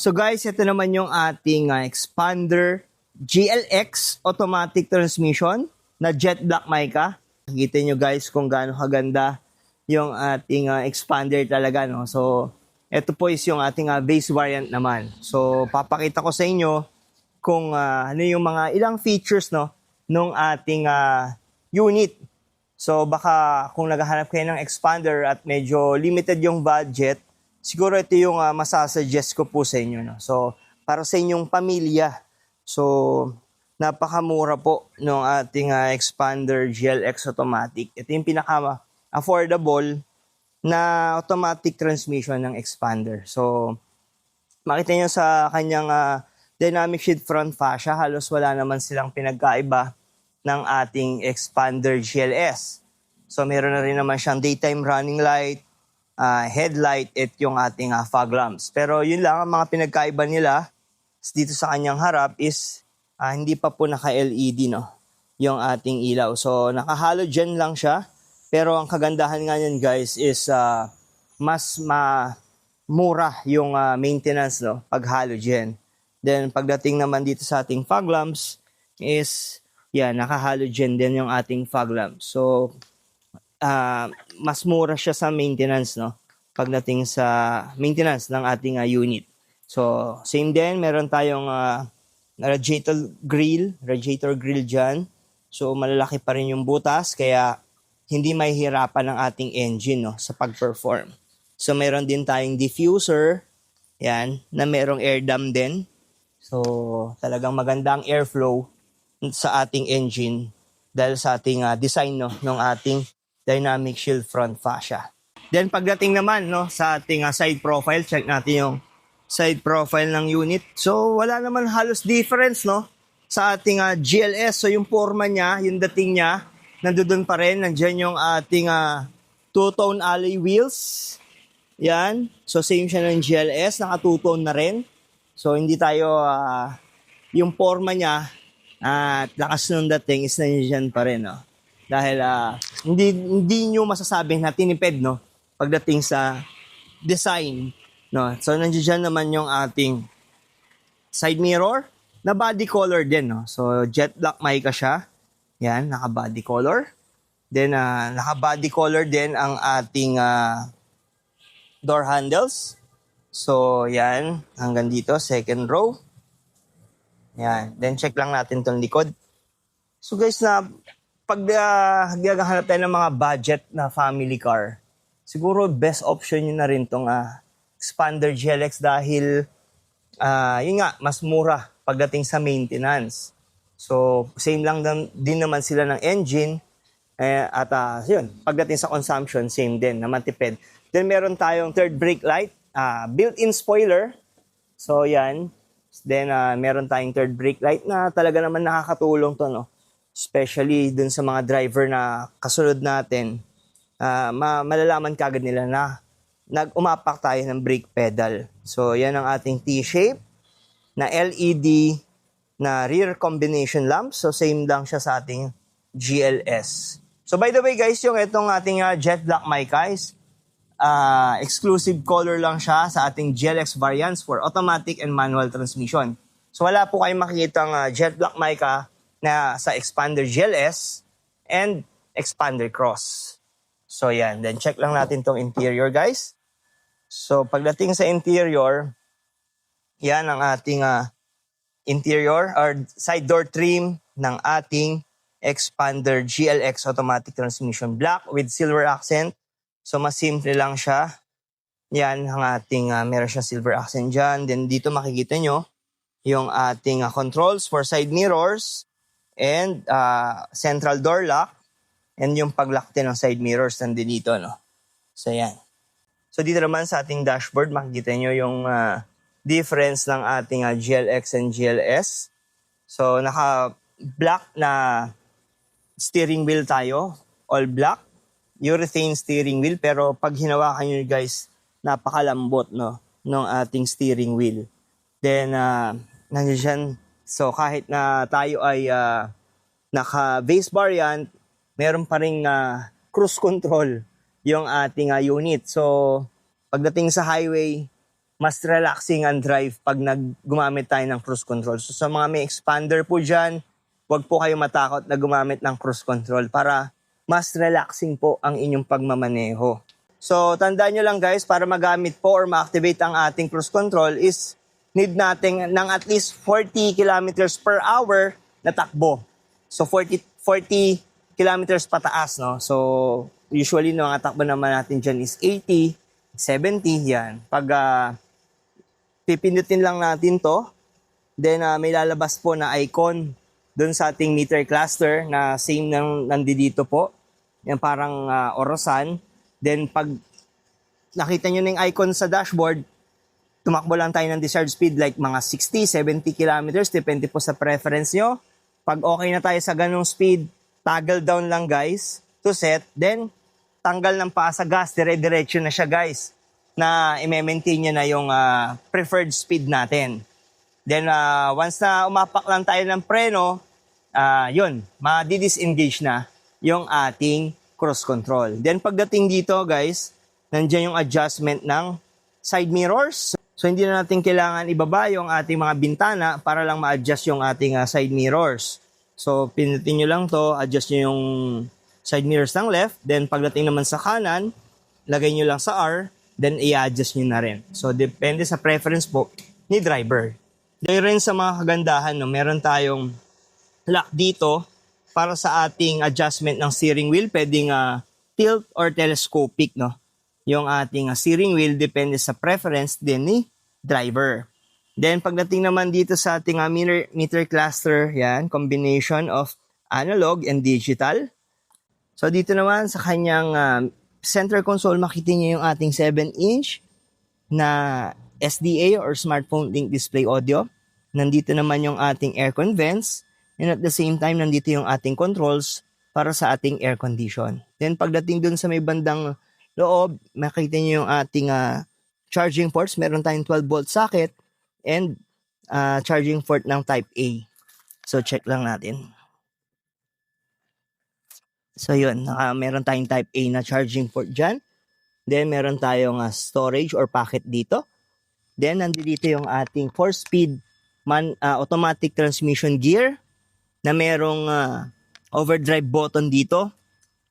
So guys, ito naman yung ating Expander GLX automatic transmission na jet black mica. Nakikita nyo guys kung gaano kaganda yung ating Expander talaga, no? So, ito po is yung ating base variant naman. So, papakita ko sa inyo kung ano yung mga ilang features, no, nung ating unit. So, baka kung naghahanap kayo ng Expander at medyo limited yung budget, siguro ito yung masasuggest ko po sa inyo. No? So, para sa inyong pamilya. So, napakamura po ng ating Expander GLX automatic. Ito yung pinaka-affordable na automatic transmission ng Expander. So, makita nyo sa kanyang dynamic shield front fascia, halos wala naman silang pinagkaiba ng ating Expander GLS. So, meron na rin naman siyang daytime running light, headlight at yung ating fog lamps. Pero yun lang, ang mga pinagkaiba nila dito sa kanyang harap is hindi pa po naka-LED, no? Yung ating ilaw. So, naka-halogen lang siya. Pero ang kagandahan nga yan guys is mas mura yung maintenance, no? Pag halogen. Then, pagdating naman dito sa ating fog lamps is, naka-halogen din yung ating fog lamps. So, mas mura siya sa maintenance, no? Pagdating sa maintenance ng ating unit. So, same din, meron tayong radiator grill dyan. So, malalaki pa rin yung butas, kaya hindi mahihirapan ng ating engine, no, sa pag-perform. So, meron din tayong diffuser, yan, na merong air dam din. So, talagang magandang airflow sa ating engine dahil sa ating design, no, ng ating dynamic shield front fascia. Then pagdating naman, no, sa ating side profile, check natin yung side profile ng unit. So wala naman halos difference, no, sa ating GLS. So yung forma niya, yung dating niya, nandoon pa rin. Nandiyan yung ating two-tone alloy wheels. Yan. So same siya ng GLS, naka two-tone na rin. So hindi tayo, yung forma niya at lakas ng dating is nandiyan pa rin, no. Dahil hindi nyo masasabing na tinipid, no, pagdating sa design, no. So nandiyan naman yung ating side mirror na body color din, no. So jet black mica siya. Yan, naka body color. Then naka body color din ang ating door handles. So yan, hanggang dito second row. Yan, then check lang natin tong likod. So guys, pag gagahanap tayo ng mga budget na family car, siguro best option nyo na rin itong Expander GLX dahil yun nga, mas mura pagdating sa maintenance. So, same lang din naman sila ng engine at yun, pagdating sa consumption, same din, na matipid. Then meron tayong third brake light, built-in spoiler. So, yan. Then meron tayong third brake light na talaga naman nakakatulong to, no? Especially dun sa mga driver na kasunod natin, malalaman kagad nila na umapak tayo ng brake pedal. So, yan ang ating T-shape na LED na rear combination lamp. So, same lang siya sa ating GLS. So, by the way guys, yung itong ating jet black mica is exclusive color lang siya sa ating GLX variants for automatic and manual transmission. So, wala po kayong makikitang jet black mica na sa Expander GLS and Expander Cross. So yan, then check lang natin tong interior guys. So pagdating sa interior, yan ang ating interior or side door trim ng ating Expander GLX automatic transmission, black with silver accent. So mas simple lang siya. Yan ang ating meron siyang silver accent dyan. Then dito makikita nyo yung ating controls for side mirrors and central door lock, and yung pag-lock din ng side mirrors nandito dito, no? So, yan. So, dito naman sa ating dashboard, makikita nyo yung difference ng ating GLX and GLS. So, naka-black na steering wheel tayo, all black, urethane steering wheel, pero pag hinawakan nyo guys, napakalambot, no, ng ating steering wheel. Then, nandiyan. So kahit na tayo ay naka-base variant, meron pa ring cruise control yung ating unit. So pagdating sa highway, mas relaxing ang drive pag gumamit tayo ng cruise control. So sa mga may expander po dyan, huwag po kayo matakot na gumamit ng cruise control para mas relaxing po ang inyong pagmamaneho. So tandaan nyo lang guys, para magamit po or ma-activate ang ating cruise control is need natin ng at least 40 kilometers per hour na takbo. So 40 kilometers pataas, no? So usually no, ang takbo naman natin dyan is 80, 70, yan. Pag pipindutin lang natin to, then may lalabas po na icon doon sa ating meter cluster na same ng nandito po. Yan parang orasan. Then pag nakita nyo na yung icon sa dashboard, tumakbo lang tayo ng desired speed like mga 60, 70 kilometers, depende po sa preference nyo. Pag okay na tayo sa ganong speed, toggle down lang guys to set. Then tanggal ng paa sa gas, dire-diretso na siya guys, na i-maintain nyo na yung preferred speed natin. Then once na umapak lang tayo ng preno, yun, ma-disengage na yung ating cruise control. Then pagdating dito guys, nandiyan yung adjustment ng side mirrors. So hindi na natin kailangan ibaba yung ating mga bintana para lang ma-adjust yung ating side mirrors. So pinutin nyo lang to, adjust nyo yung side mirrors ng left. Then pagdating naman sa kanan, lagay nyo lang sa R, then i-adjust nyo na rin. So depende sa preference po ni driver. Dahil rin sa mga kagandahan, no, meron tayong lock dito para sa ating adjustment ng steering wheel. Pwedeng tilt or telescopic, no? Yung ating steering wheel depende sa preference din ni driver. Then pagdating naman dito sa ating meter cluster, yan, combination of analog and digital. So dito naman sa kanyang center console, makita niyo yung ating 7-inch na SDA or smartphone link display audio. Nandito naman yung ating aircon vents, and at the same time nandito yung ating controls para sa ating air condition. Then pagdating dun sa may bandang loob, makita niyo yung ating charging ports. Meron tayong 12-volt socket and charging port ng type A. So check lang natin. So yun, meron tayong type A na charging port dyan. Then meron tayong storage or packet dito. Then nandito yung ating 4-speed automatic transmission gear na merong overdrive button dito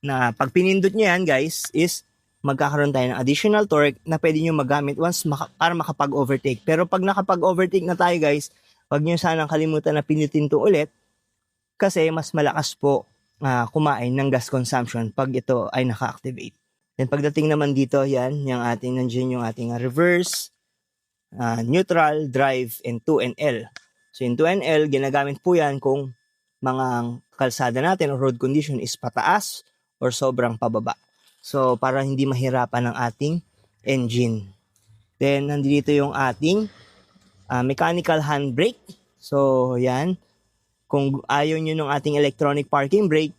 na pag pinindot nyo yan guys is magkakaroon tayo ng additional torque na pwede nyo magamit once para makapag-overtake. Pero pag nakapag-overtake na tayo guys, huwag nyo sanang kalimutan na pindutin to ulit kasi mas malakas po kumain ng gas consumption pag ito ay naka-activate. Then pagdating naman dito, yan, yung ating nandiyan yung ating reverse, neutral, drive, and 2 and L. So yung 2 and L, ginagamit po yan kung mga kalsada natin o road condition is pataas or sobrang pababa. So para hindi mahirapan ang ating engine. Then nandito yung ating mechanical handbrake. So yan, kung ayaw nyo ng ating electronic parking brake,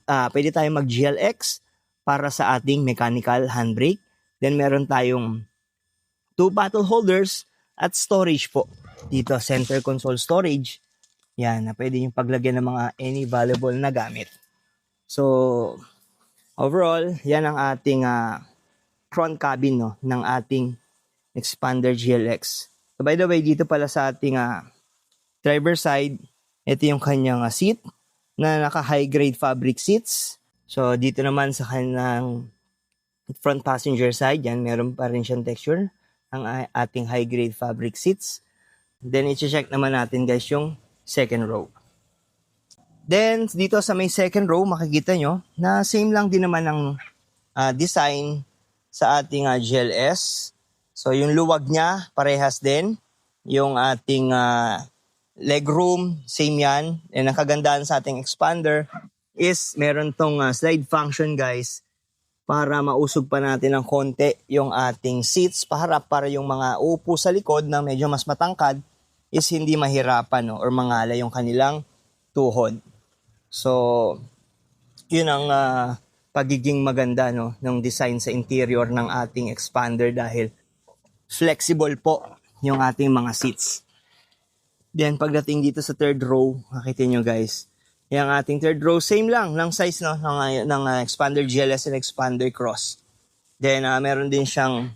pwede tayong mag GLX para sa ating mechanical handbrake. Then meron tayong 2 bottle holders at storage po. Dito, center console storage. Yan, na pwede yung paglagyan ng mga any valuable na gamit. So, overall, yan ang ating front cabin, no, ng ating Expander GLX. So, by the way, dito pala sa ating driver side, ito yung kanyang seat na naka-high grade fabric seats. So, dito naman sa kanyang front passenger side, yan, meron pa rin siyang texture ang ating high grade fabric seats. Then, i-check naman natin guys yung second row. Then, dito sa may second row, makikita nyo na same lang din naman ng design sa ating GLS. So, yung luwag niya, parehas din. Yung ating legroom, same yan. And ang kagandahan sa ating expander is meron tong slide function guys para mausog pa natin ng konti yung ating seats paharap para yung mga upo sa likod na medyo mas matangkad is hindi mahirapan, no, or mangala yung kanilang tuhod. So, yun ang pagiging maganda, no, ng design sa interior ng ating expander dahil flexible po yung ating mga seats. Then pagdating dito sa third row, makita nyo guys, yung ating third row, same lang ng size, no, ng Expander GLS and Expander Cross. Then meron din siyang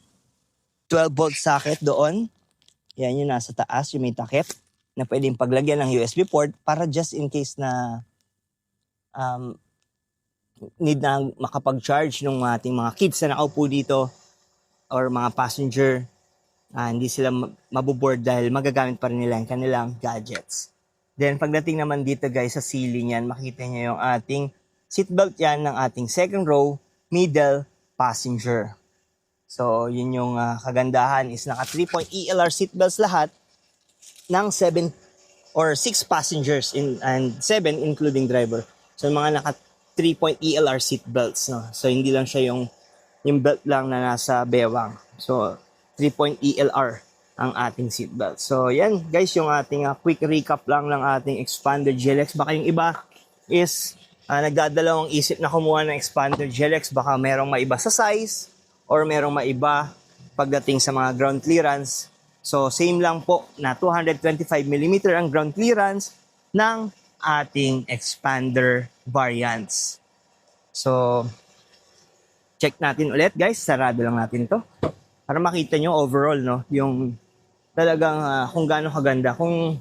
12-volt socket doon. Yan yung nasa taas, yung may takip na pwedeng paglagyan ng USB port para just in case na need na makapag-charge ng ating mga kids na nakaupo dito or mga passenger. Hindi sila mabuboard dahil magagamit pa rin nila yung kanilang gadgets. Then pagdating naman dito guys sa ceiling yan, makita niyo yung ating seatbelt yan ng ating second row, middle, passenger. So, yun yung kagandahan is naka 3-point ELR seatbelts lahat ng 7 or 6 passengers and 7 including driver. So, mga naka 3-point ELR seatbelts. No? So, hindi lang siya yung belt lang na nasa bewang. So, 3-point ELR ang ating seatbelt. So, yan guys, yung ating quick recap lang ng ating Expander GLX. Baka yung iba is nagdadalawang isip na kumuha ng Expander GLX. Baka merong maiba sa size or merong maiba pagdating sa mga ground clearance. So, same lang po na 225mm ang ground clearance ng ating Expander variants. So, check natin ulit guys. Sarado lang natin to para makita nyo overall, no, yung talagang kung gaano kaganda. Kung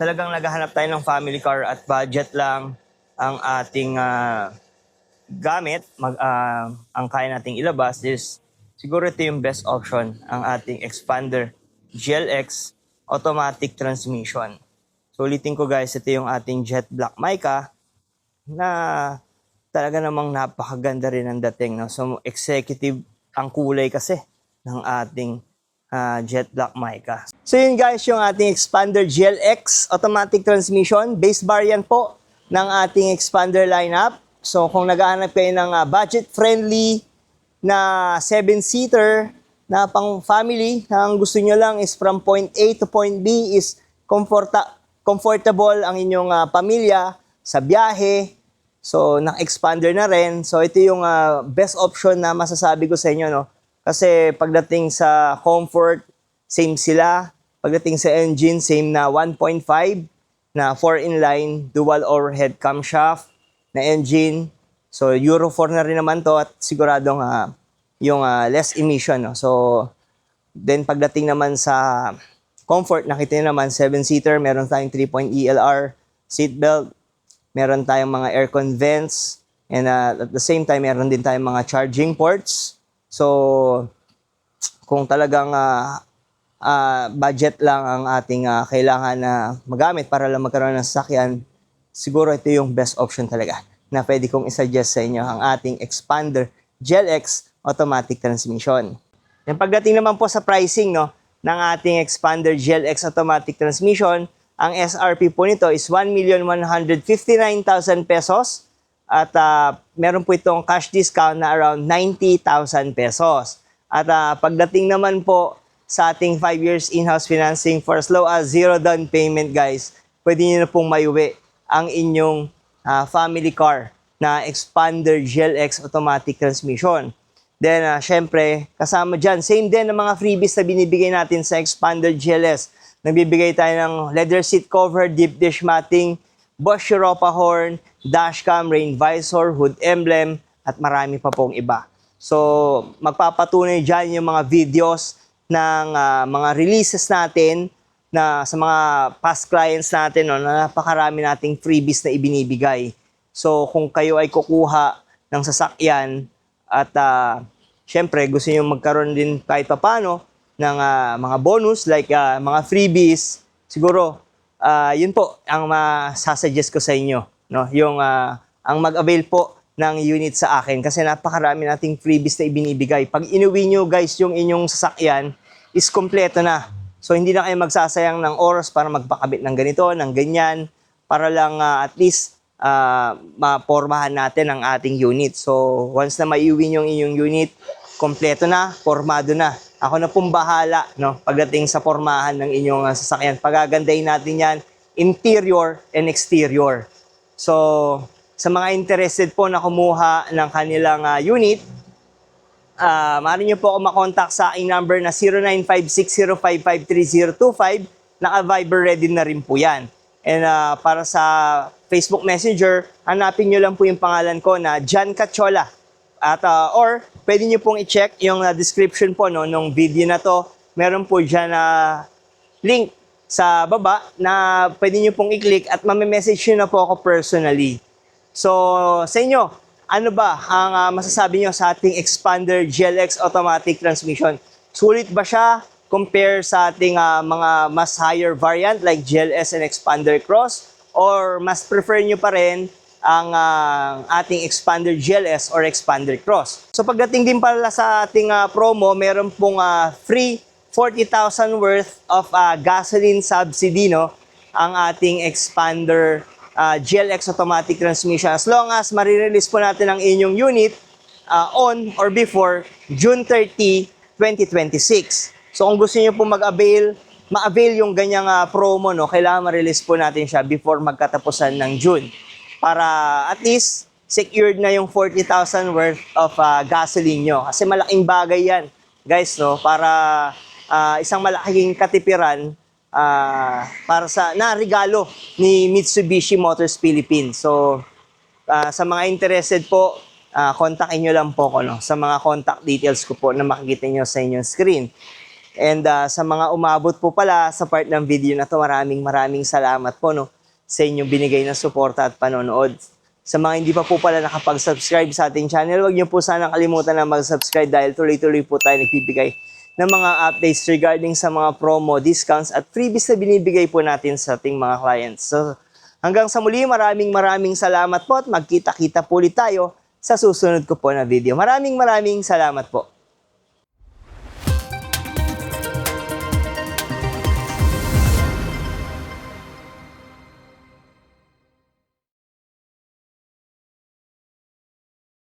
talagang naghahanap tayo ng family car at budget lang ang ating gamit, ang kaya nating ilabas is siguro ito yung best option, ang ating Expander GLX automatic transmission. So ulitin ko guys, ito yung ating jet black mica na talaga namang napakaganda rin ang dating. No? So executive ang kulay kasi ng ating jet black mica. So yun guys, yung ating Expander GLX automatic transmission, base variant po ng ating Expander lineup. So kung naghahanap kayo ng budget-friendly na 7-seater na pang family, ang gusto nyo lang is from point A to point B is comfortable ang inyong pamilya sa biyahe. So na-expander na rin. So ito yung best option na masasabi ko sa inyo. No? Kasi pagdating sa comfort, same sila. Pagdating sa engine, same na 1.5 na 4-in-line dual overhead camshaft na engine. So, Euro 4 na rin naman to at siguradong yung less emission. No? So, then pagdating naman sa comfort, nakita nyo naman 7-seater, meron tayong 3-point ELR seatbelt, meron tayong mga aircon vents, and at the same time, meron din tayong mga charging ports. So, kung talagang budget lang ang ating kailangan na magamit para lang magkaroon ng sasakyan, siguro ito yung best option talaga na pwede kong isuggest sa inyo, ang ating Expander GLX automatic transmission. Yung pagdating naman po sa pricing no, ng ating Expander GLX automatic transmission, ang SRP po nito is 1,159,000 pesos at meron po itong cash discount na around 90,000 pesos. At pagdating naman po sa ating 5 years in-house financing for as low as 0 down payment guys, pwede nyo na pong mayuwi ang inyong family car na Expander GLX automatic transmission. Then, syempre, kasama dyan, same din ang mga freebies na binibigay natin sa Expander GLS. Nagbibigay tayo ng leather seat cover, deep dish matting, Bosch Europa horn, dashcam, rain visor, hood emblem, at marami pa pong iba. So, magpapatunay dyan yung mga videos ng mga releases natin na sa mga past clients natin, no, na napakarami nating freebies na ibinibigay. So, kung kayo ay kukuha ng sasakyan at syempre gusto niyo magkaroon din kahit papano ng mga bonus like mga freebies, siguro yun po ang masasuggest ko sa inyo. No? Yung ang mag-avail po ng unit sa akin kasi napakarami nating freebies na ibinibigay. Pag inuwi nyo guys yung inyong sasakyan, is kompleto na. So, hindi na kayo magsasayang ng oras para magpakabit ng ganito, ng ganyan, para lang at least mapormahan natin ang ating unit. So, once na maiuwi yung inyong unit, kompleto na, formado na. Ako na pong bahala, no, pagdating sa pormahan ng inyong sasakyan. Pagagandahin natin yan, interior and exterior. So, sa mga interested po na kumuha ng kanilang unit, maaari nyo po ako makontak sa aking number na 095605533025. Naka-Viber ready na rin po yan. And para sa Facebook Messenger, hanapin nyo lang po yung pangalan ko na John Cachola. At or pwede nyo pong i-check yung description po no nung video na to. Meron po diyan na link sa baba na pwede nyo pong i-click at message nyo na po ako personally. So, sa inyo, ano ba ang masasabi nyo sa ating Expander GLX automatic transmission? Sulit ba siya compare sa ating mga mas higher variant like GLS and Expander Cross? Or mas prefer nyo pa rin ang ating Expander GLS or Expander Cross? So pagdating din pala sa ating promo, meron pong free 40,000 worth of gasoline subsidy no ang ating Expander GLX automatic transmission as long as marirelease po natin ang inyong unit on or before June 30, 2026. So kung gusto niyo po ma-avail yung ganyang promo no, kailangan ma-release po natin siya before magkatapusan ng June para at least secured na yung 40,000 worth of gasoline nyo. Kasi malaking bagay yan, guys, no, para isang malaking katipiran para sa regalo ni Mitsubishi Motors Philippines. So, sa mga interested po, kontakin nyo lang po ko no, sa mga contact details ko po na makikita nyo sa inyong screen. And sa mga umabot po pala sa part ng video na to, maraming salamat po no, sa inyong binigay na suporta at panonood. Sa mga hindi pa po pala nakapag-subscribe sa ating channel, huwag niyo po sana kalimutan na mag-subscribe dahil tuloy-tuloy po tayo nagbibigay ng mga updates regarding sa mga promo, discounts at freebies na binibigay po natin sa ating mga clients. So hanggang sa muli, maraming salamat po at magkita-kita po ulit tayo sa susunod ko po na video. Maraming salamat po.